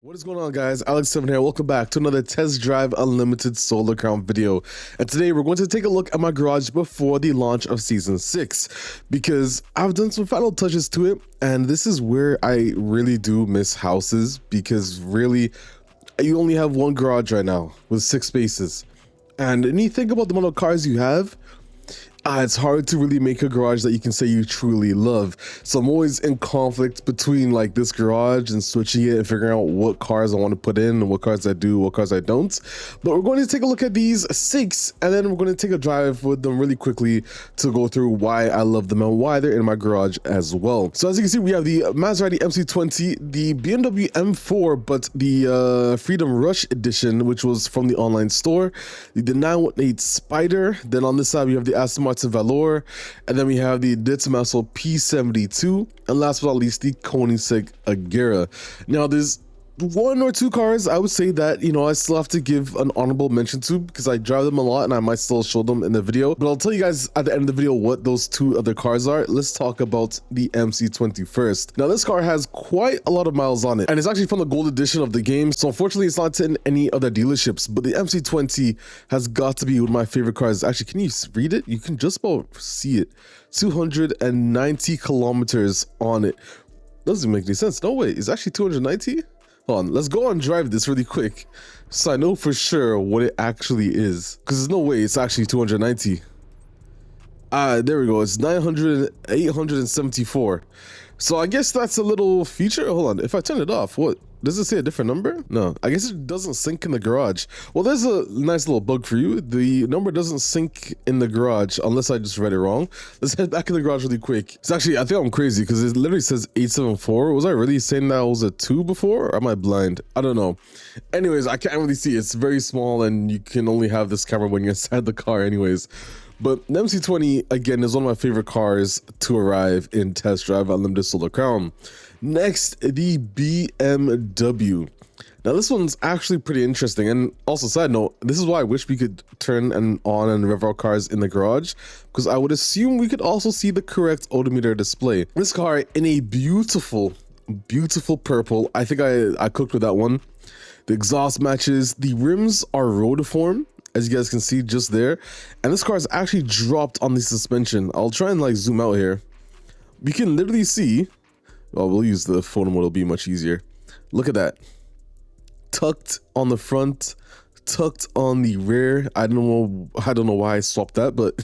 What is going on, guys? Alex7 here. Welcome back to another Test Drive Unlimited Solar Crown video. And today we're going to take a look at my garage before the launch of Season 6, because I've done some final touches to it, and this is where I really do miss houses, because really, you only have one garage right now with 6 spaces. And when you think about the amount of cars you have, it's hard to really make a garage that you can say you truly love. So I'm always in conflict between like this garage and switching it and figuring out what cars I want to put in and what cars I do, what cars I don't. But we're going to take a look at these 6, and then we're going to take a drive with them really quickly to go through why I love them and why they're in my garage as well. So as you can see, we have the Maserati MC20, the BMW M4, but the Freedom Rush edition, which was from the online store, the 918 Spider. Then on this side, we have the Aston Martin Valour, and then we have the Tomaso P72, and last but not least, the Koenigsegg Agera. Now, there's 1 or 2 cars I would say that, you know, I still have to give an honorable mention to because I drive them a lot and I might still show them in the video, but I'll tell you guys at the end of the video what those 2 other cars are. Let's talk about the MC20 first. Now, this car has quite a lot of miles on it, and it's actually from the gold edition of the game, so unfortunately it's not in any other dealerships, but the MC20 has got to be one of my favorite cars. Actually, can you read it? You can just about see it. 290 kilometers on it. Doesn't make any sense. No way, it's actually 290. Hold on, let's go and drive this really quick so I know for sure what it actually is, because there's no way it's actually 290. There we go, it's 874. So I guess that's a little feature. Hold on, if I turn it off, what does it say? A different number? No, I guess it doesn't sync in the garage. Well, there's a nice little bug for you. The number doesn't sync in the garage unless I just read it wrong. Let's head back in the garage really quick. It's actually, I think I'm crazy because it literally says 874. Was I really saying that was a 2 before, or am I blind? I don't know. Anyways, I can't really see. It's very small and you can only have this camera when you're inside the car anyways. But the MC20, again, is one of my favorite cars to arrive in Test Drive Unlimited Solar Crown. Next, the BMW. Now, this one's actually pretty interesting. And also, side note, this is why I wish we could turn on and rev our cars in the garage, because I would assume we could also see the correct odometer display. This car in a beautiful, beautiful purple. I think I cooked with that one. The exhaust matches. The rims are rotiform, as you guys can see just there, and this car is actually dropped on the suspension. I'll try and like zoom out here. We can literally see, well, we'll use the photo mode, it'll be much easier. Look at that, tucked on the front, tucked on the rear. I don't know why I swapped that, but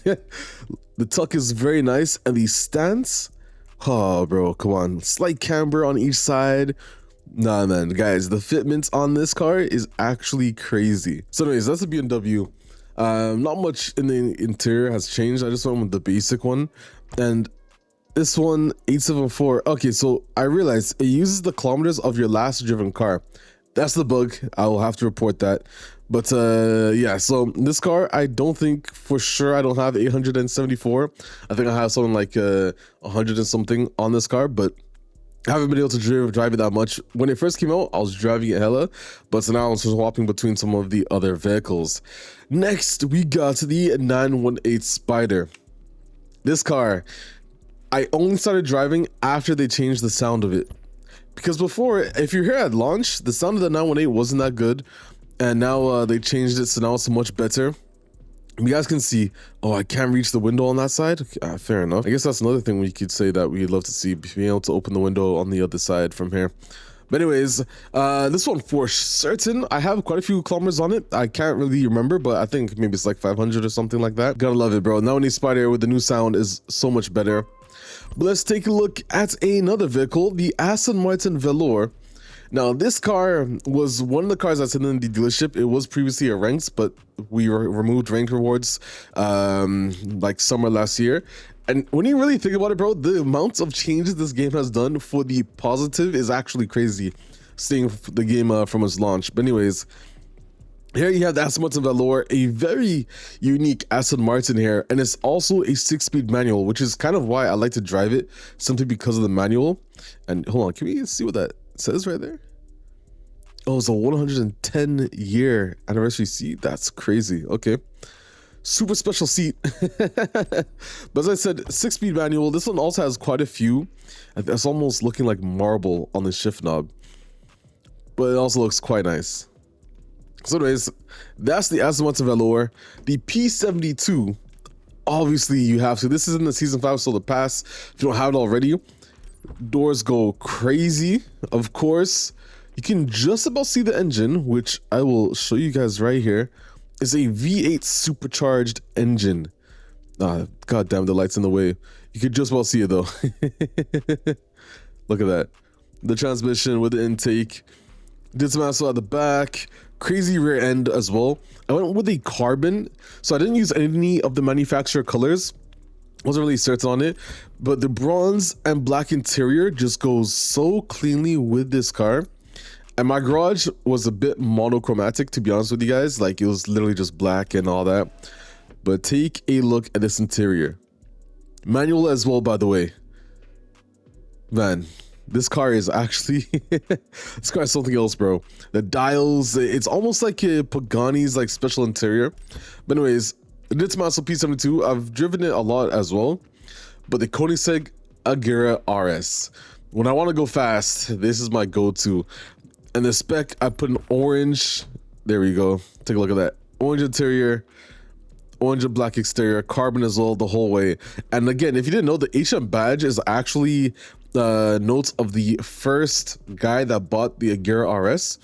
the tuck is very nice, and the stance, oh bro, come on, slight camber on each side. Nah, man, guys, the fitment on this car is actually crazy. So anyways, that's a BMW. Not much in the interior has changed. I just went with the basic one. And this one, 874. Okay, so I realized it uses the kilometers of your last driven car. That's the bug. I will have to report that. But yeah, so this car, I don't think for sure I don't have 874. I think I have something like 100 and something on this car, but I haven't been able to drive it that much. When it first came out, I was driving it hella, but now I'm swapping between some of the other vehicles. Next, we got the 918 Spider. This car, I only started driving after they changed the sound of it. Because before, if you're here at launch, the sound of the 918 wasn't that good, and now they changed it, so now it's much better. You guys can see, oh, I can't reach the window on that side. Fair enough. I guess that's another thing we could say that we'd love to see, being able to open the window on the other side from here. But anyways, this one for certain, I have quite a few kilometers on it. I can't really remember, but I think maybe it's like 500 or something like that. Gotta love it, bro. Now any Spider with the new sound is so much better. But let's take a look at another vehicle, the Aston Martin Valour. Now, this car was one of the cars that's in the dealership. It was previously a Ranks, but we removed rank rewards like summer last year. And when you really think about it, bro, the amounts of changes this game has done for the positive is actually crazy, seeing the game from its launch. But anyways, here you have the Aston Martin Valour, a very unique Aston Martin here, and it's also a 6-speed manual, which is kind of why I like to drive it, simply because of the manual. And hold on, can we see what that says right there? Oh, it's a 110-year anniversary seat. That's crazy. Okay, super special seat. But as I said, 6-speed manual. This one also has quite a few. It's almost looking like marble on the shift knob. but it also looks quite nice. So anyways, that's the Aston Martin Valour. The P72, obviously you have to. This is in the Season 5, so the pass, if you don't have it already, doors go crazy. Of course, you can just about see the engine, which I will show you guys right here. It's a V8 supercharged engine. God damn, the light's in the way. You could just about see it though. Look at that. The transmission with the intake. Did some asphalt at the back. Crazy rear end as well. I went with a carbon, so I didn't use any of the manufacturer colors. Wasn't really certain on it, but the bronze and black interior just goes so cleanly with this car. And my garage was a bit monochromatic, to be honest with you guys. Like, it was literally just black and all that. But take a look at this interior. Manual as well, by the way. Man, this car is actually this car is something else, bro. The dials, it's almost like a Pagani's like special interior. But anyways, the Tomaso P72, I've driven it a lot as well. But the Koenigsegg Agera RS, when I want to go fast, this is my go-to. And the spec, I put an orange. There we go. Take a look at that. Orange interior, orange and black exterior, carbon as well the whole way. And again, if you didn't know, the HM badge is actually notes of the first guy that bought the Aggera RS.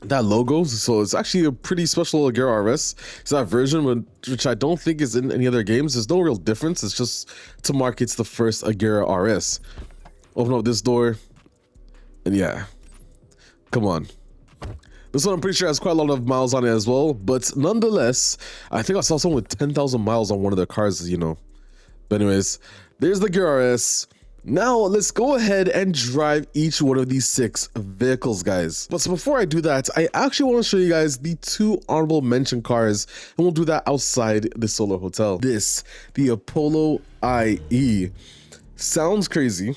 That logo, so it's actually a pretty special Aggera RS. It's that version, which I don't think is in any other games. There's no real difference. It's just to market it's the first Aggera RS. Open up this door, and yeah, come on. This one I'm pretty sure has quite a lot of miles on it as well, but nonetheless, I think I saw someone with 10,000 miles on one of their cars, you know. But anyways, there's the Aggera RS. Now let's go ahead and drive each one of these 6 vehicles, guys. But so before I do that, I actually want to show you guys the 2 honorable mention cars, and we'll do that outside the Solar Hotel. This, the Apollo IE. Sounds crazy.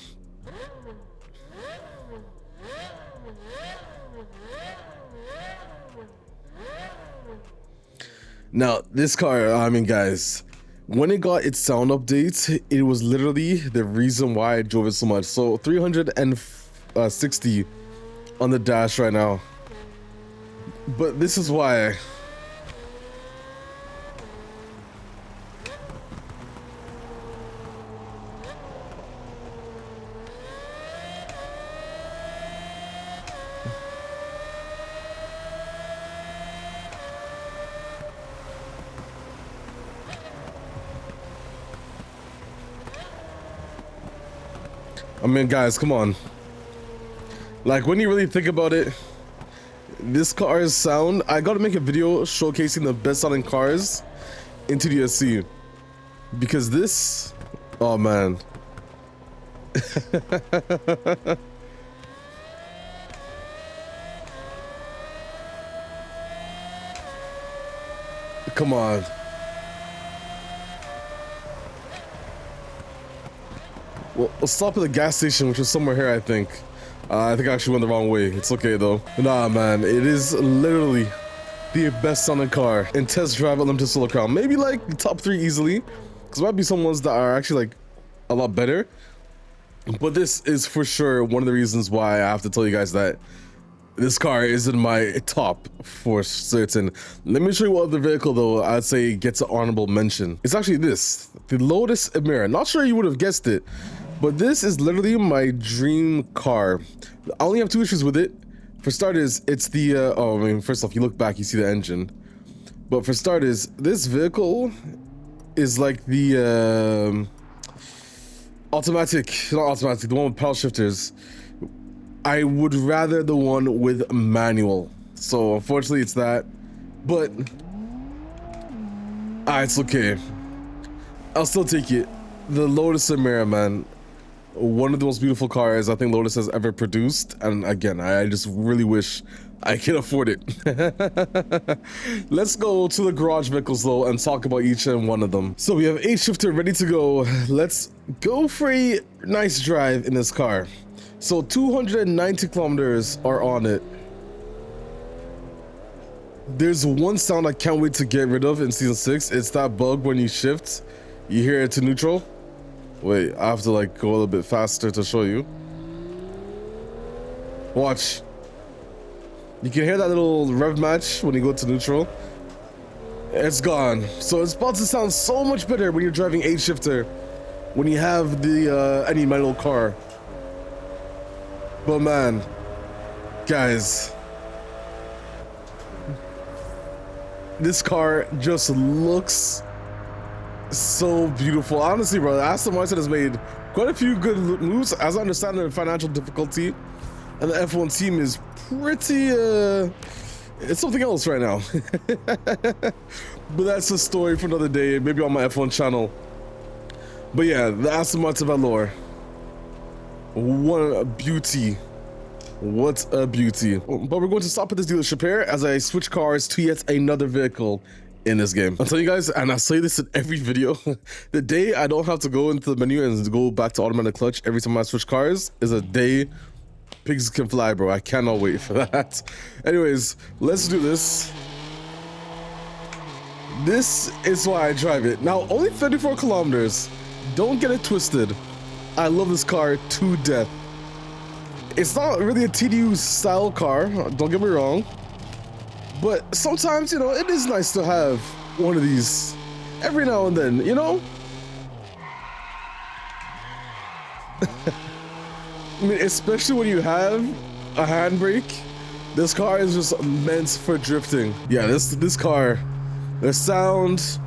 Now, this car, I mean, guys, when it got its sound update, it was literally the reason why I drove it so much. So 360 on the dash right now. But this is why. I mean, guys, come on. Like, when you really think about it, this car's sound, I gotta make a video showcasing the best sounding cars in TDSC. Because this, oh man. Come on. Well, let's stop at the gas station, which is somewhere here, I think. I think I actually went the wrong way. It's okay, though. Nah, man. It is literally the best sounding car in test drive at Limited Solar Crown. Maybe, like, top 3 easily. Because there might be some ones that are actually, like, a lot better. But this is for sure one of the reasons why I have to tell you guys that this car is in my top for certain. Let me show you what other vehicle, though, I'd say gets an honorable mention. It's actually this. The Lotus Emira. Not sure you would have guessed it. But this is literally my dream car. I only have 2 issues with it. For starters, it's the, oh, I mean, first off, you look back, you see the engine. But for starters, this vehicle is like the, automatic, not automatic, the one with paddle shifters. I would rather the one with manual. So, unfortunately, it's that. But, it's okay. I'll still take it. The Lotus Emira, man. One of the most beautiful cars I think Lotus has ever produced, and again, I just really wish I could afford it. Let's go to the garage vehicles though and talk about each and one of them. So we have 8 shifter ready to go. Let's go for a nice drive in this car. So 290 kilometers are on it. There's one sound I can't wait to get rid of in season 6. It's that bug when you shift, you hear it to neutral. Wait, I have to like go a little bit faster to show you. Watch. You can hear that little rev match when you go to neutral. It's gone. So it's about to sound so much better when you're driving 8-shifter, when you have the any manual car. But man, guys, this car just looks so beautiful. Honestly, bro, Aston Martin has made quite a few good moves. As I understand, the financial difficulty, and the F1 team is pretty it's something else right now. But that's a story for another day, maybe on my F1 channel. But yeah, the Aston Martin Valour, what a beauty. What a beauty. But we're going to stop at this dealership here as I switch cars to yet another vehicle in this game. I'll tell you guys, and I say this in every video, the day I don't have to go into the menu and go back to automatic clutch every time I switch cars is a day pigs can fly, bro. I cannot wait for that. Anyways, let's do this. This is why I drive it. Now, only 34 kilometers. Don't get it twisted. I love this car to death. It's not really a TDU style car, don't get me wrong. But sometimes, you know, it is nice to have one of these every now and then, you know? I mean, especially when you have a handbrake. This car is just meant for drifting. Yeah, this car, the sound.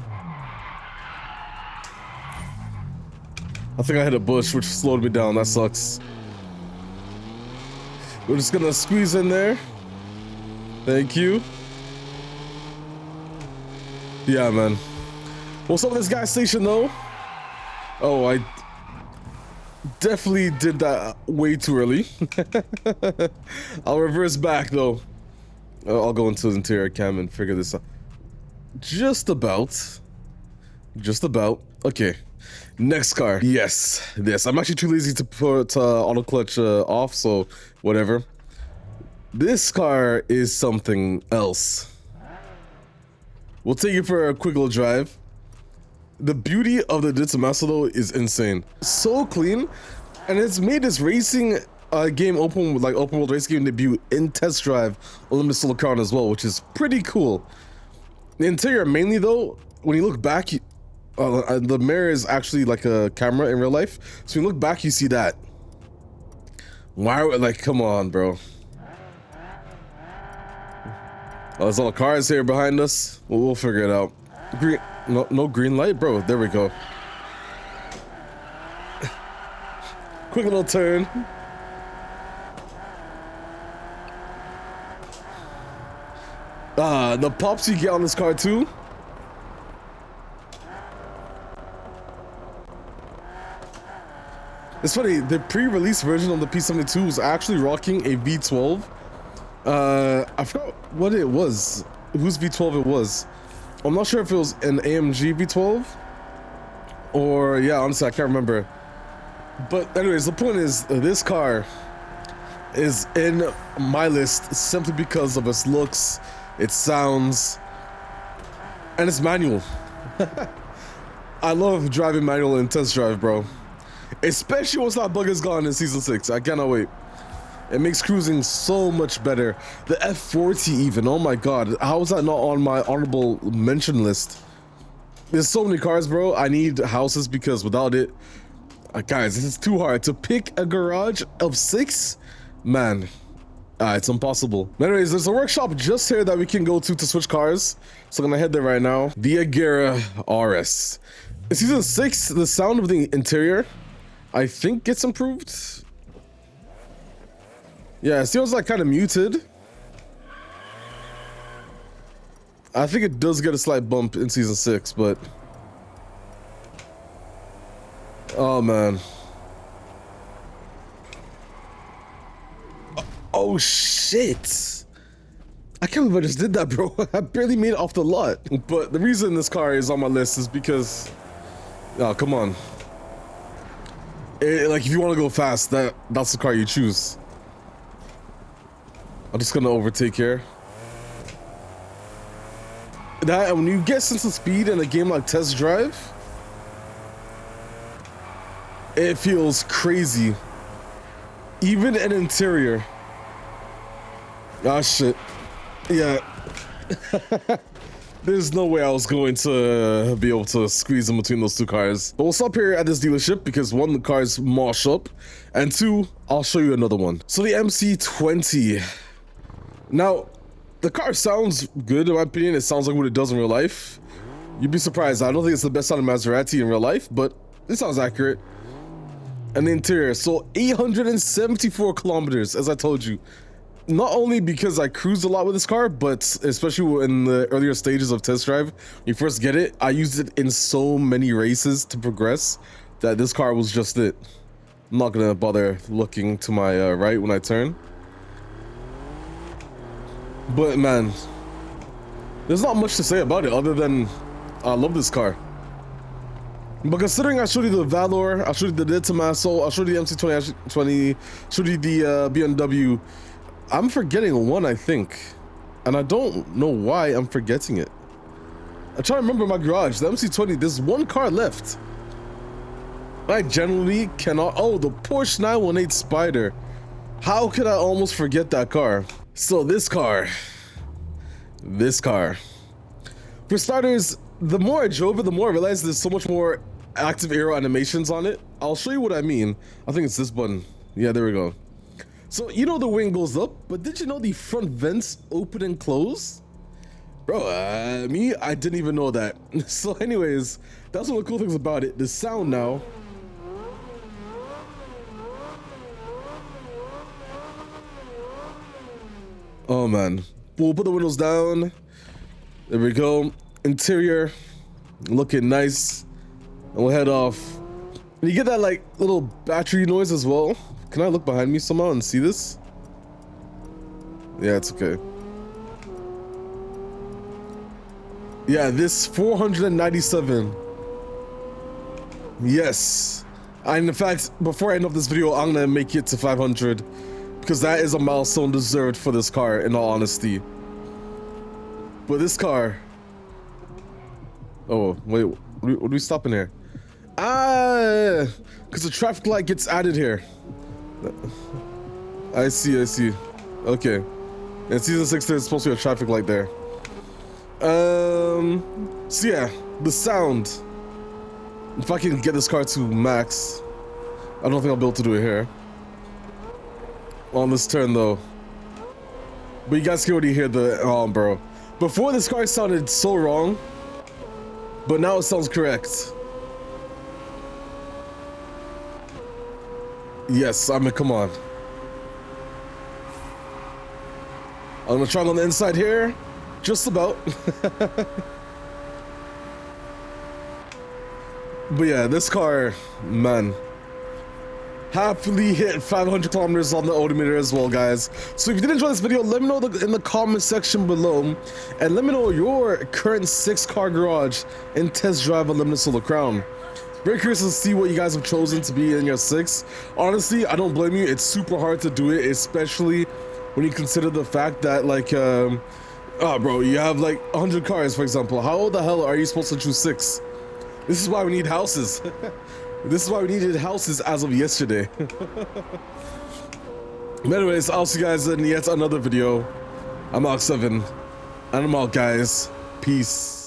I think I hit a bush, which slowed me down. That sucks. We're just gonna squeeze in there. Thank you. Yeah, man. What's up with this gas station, though? Oh, I definitely did that way too early. I'll reverse back, though. I'll go into the interior cam and figure this out. Just about. Okay. Next car. Yes, this. I'm actually too lazy to put auto clutch off, so whatever. This car is something else. We'll take it for a quick little drive. The beauty of the Tomaso though is insane. So clean, and it's made this racing game open world race game debut in test drive Limited Solar Crown as well, which is pretty cool. The interior mainly though, when you look back, the mirror is actually like a camera in real life. So when you look back, you see that. Why? Like, come on, bro. Oh, there's all the cars here behind us. We'll figure it out. Green, no green light, bro. There we go. Quick little turn. The pops you get on this car too. It's funny, the pre-release version of the P72 was actually rocking a V12. I forgot what it was, whose V12 it was. I'm not sure if it was an AMG V12 or, yeah, honestly, I can't remember. But anyways, the point is, this car is in my list simply because of its looks, its sounds, and its manual. I love driving manual in test drive, bro. Especially once that bug is gone in Season 6. I cannot wait. It makes cruising so much better. The F40 even, oh my god. How is that not on my honorable mention list? There's so many cars, bro. I need houses because without it, guys, this is too hard. To pick a garage of 6, man, it's impossible. Anyways, there's a workshop just here that we can go to switch cars. So I'm gonna head there right now. The Aggera RS. In Season 6, the sound of the interior, I think, gets improved. Yeah, it feels like kind of muted. I think it does get a slight bump in Season 6, but... oh, man. Oh, shit. I can't believe I just did that, bro. I barely made it off the lot. But the reason this car is on my list is because... oh, come on. Like, if you want to go fast, that's the car you choose. I'm just gonna overtake here. That, when you get sense of speed in a game like Test Drive, it feels crazy. Even an interior. Ah, shit. Yeah. There's no way I was going to be able to squeeze in between those two cars. But we'll stop here at this dealership because one, the car's mosh up, and two, I'll show you another one. So the MC20. Now, the car sounds good in my opinion. It sounds like what it does in real life. You'd be surprised. I don't think it's the best sounding Maserati in real life, but it sounds accurate. And the interior, so 874 kilometers, as I told you. Not only because I cruised a lot with this car, but especially in the earlier stages of test drive, when you first get it, I used it in so many races to progress that this car was just it. I'm not gonna bother looking to my right when I turn. But man, there's not much to say about it other than I love this car. But considering I showed you the Valour, I showed you the Tomaso, I showed you the MC20, showed you the BMW, I'm forgetting one, I think. And I don't know why I'm forgetting it. I'm trying to remember my garage, the MC20, there's one car left. I generally cannot, oh, the Porsche 918 Spider. How could I almost forget that car? So this car. For starters, the more I drove it, the more I realized there's so much more active aero animations on it. I'll show you what I mean. I think it's this button. Yeah, there we go. So, you know the wing goes up, but did you know the front vents open and close? Bro, I didn't even know that. So anyways, that's one of the cool things about it. The sound now. Oh man. We'll put the windows down. There we go. Interior, looking nice. And we'll head off. And you get that like little battery noise as well. Can I look behind me somehow and see this? Yeah, it's okay. Yeah, this 497. Yes. And in fact, before I end up this video, I'm gonna make it to 500 because that is a milestone deserved for this car, in all honesty. But this car. Oh, wait, what are we stopping here? Ah, because the traffic light gets added here. I see. Okay. In season 6 there's supposed to be a traffic light there. So yeah, the sound. If I can get this car to max, I don't think I'll be able to do it here. On this turn though. But you guys can already hear the bro. Before this car sounded so wrong, but now it sounds correct. Yes, I mean, come on. I'm gonna try it on the inside here. Just about. But yeah, this car, man. Happily hit 500 kilometers on the odometer as well, guys. So if you did enjoy this video, let me know in the comment section below. And let me know your current 6-car garage in test drive Unlimited Solar Crown. Very curious to see what you guys have chosen to be in your 6. Honestly, I don't blame you. It's super hard to do it, especially when you consider the fact that, like, bro, you have like 100 cars, for example. How the hell are you supposed to choose 6? This is why we need houses. This is why we needed houses as of yesterday. But anyways, I'll see you guys in yet another video. I'm Ox7, and I'm out, guys. Peace.